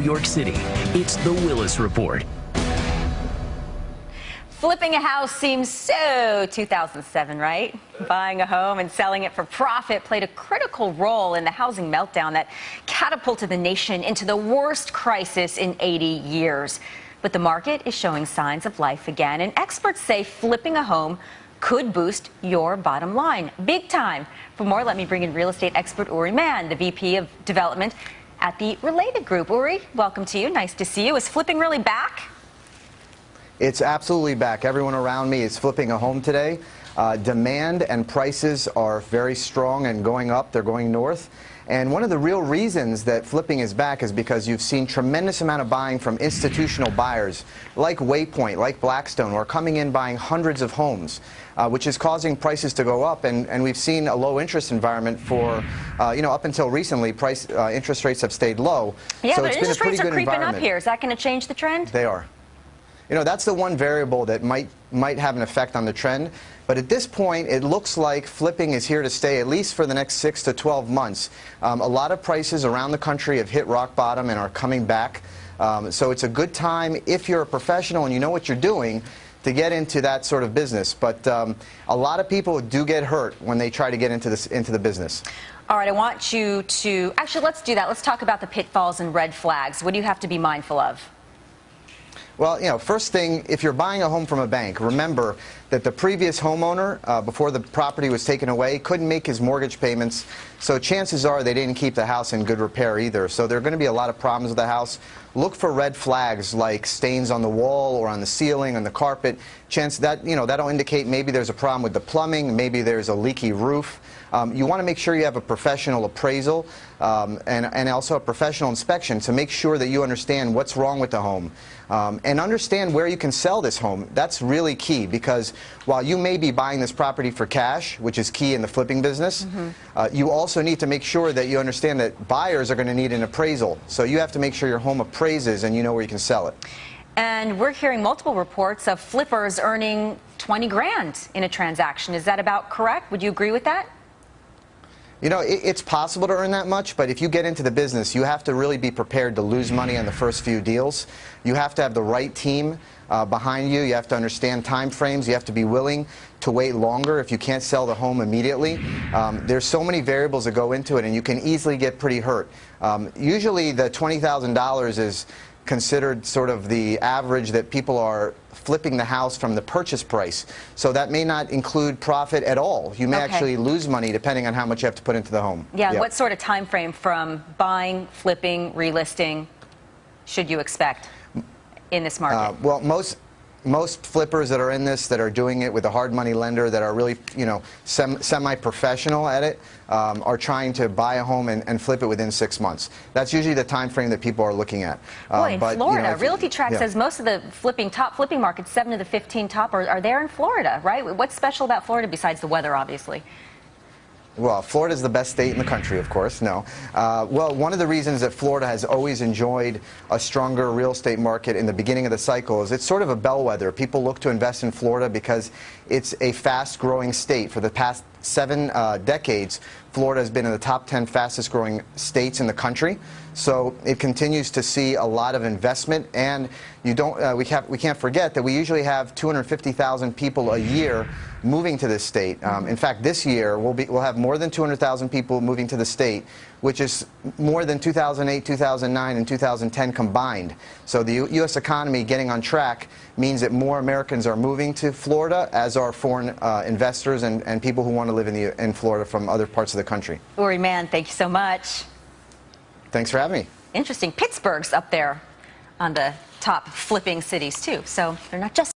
York City. It's the Willis Report. Flipping a house seems so 2007, right? Buying a home and selling it for profit played a critical role in the housing meltdown that catapulted the nation into the worst crisis in 80 years. But the market is showing signs of life again, and experts say flipping a home could boost your bottom line big time. For more, let me bring in real estate expert Uri Mann, the VP of Development at the Related Group. Uri, welcome to you. Nice to see you. Is flipping really back? It's absolutely back. Everyone around me is flipping a home today. Demand and prices are very strong and going up. They're going north. And one of the real reasons that flipping is back is because you've seen tremendous amount of buying from institutional buyers like Waypoint, like Blackstone, who are coming in buying hundreds of homes, which is causing prices to go up. And we've seen a low interest environment for, up until recently, interest rates have stayed low. Yeah, so but it's interest been a pretty rates are good creeping environment. up here. Is that going to change the trend? They are. That's the one variable that might have an effect on the trend. But at this point, it looks like flipping is here to stay, at least for the next 6 to 12 months. A lot of prices around the country have hit rock bottom and are coming back. So it's a good time, if you're a professional and you know what you're doing, to get into that sort of business. But a lot of people do get hurt when they try to get into the business. All right, I want you to, actually, let's do that. Let's talk about the pitfalls and red flags. What do you have to be mindful of? Well, first thing, if you're buying a home from a bank, remember that the previous homeowner, before the property was taken away, couldn't make his mortgage payments. So chances are they didn't keep the house in good repair either. So there are going to be a lot of problems with the house. Look for red flags like stains on the wall or on the ceiling, on the carpet. That'll indicate maybe there's a problem with the plumbing, maybe there's a leaky roof. You want to make sure you have a professional appraisal and also a professional inspection to make sure that you understand what's wrong with the home. And understand where you can sell this home. That's really key, because while you may be buying this property for cash, which is key in the flipping business, you also need to make sure that you understand that buyers are going to need an appraisal. So you have to make sure your home appraises and you know where you can sell it. And we're hearing multiple reports of flippers earning 20 grand in a transaction. Is that about correct? Would you agree with that? It's possible to earn that much, but if you get into the business, you have to really be prepared to lose money on the first few deals. You have to have the right team behind you. You have to understand time frames. You have to be willing to wait longer if you can't sell the home immediately. There's so many variables that go into it, and you can easily get pretty hurt. Usually the $20,000 is considered sort of the average that people are flipping the house from the purchase price. So that may not include profit at all. You may actually lose money depending on how much you have to put into the home. Yeah, what sort of time frame from buying, flipping, relisting should you expect in this market? Well, most flippers that are in this, that are doing it with a hard money lender, that are really, semi-professional at it, are trying to buy a home and flip it within 6 months. That's usually the time frame that people are looking at. Boy, in Florida, Realty Track says most of the top flipping markets, 7 of the 15 top, are there in Florida, right? What's special about Florida besides the weather, obviously? Well, Florida is the best state in the country, of course. No. Well, one of the reasons that Florida has always enjoyed a stronger real estate market in the beginning of the cycle is it's sort of a bellwether. People look to invest in Florida because it's a fast-growing state. For the past 7 decades, Florida has been in the top 10 fastest-growing states in the country. So it continues to see a lot of investment, and we can't forget that we usually have 250,000 people a year moving to this state. In fact, this year we'll have more than 200,000 people moving to the state, which is more than 2008, 2009, and 2010 combined. So the U.S. economy getting on track means that more Americans are moving to Florida, as are foreign investors and people who want to live in Florida from other parts of the country. Uri Mann, thank you so much. Thanks for having me. Interesting. Pittsburgh's up there on the top flipping cities, too. So they're not just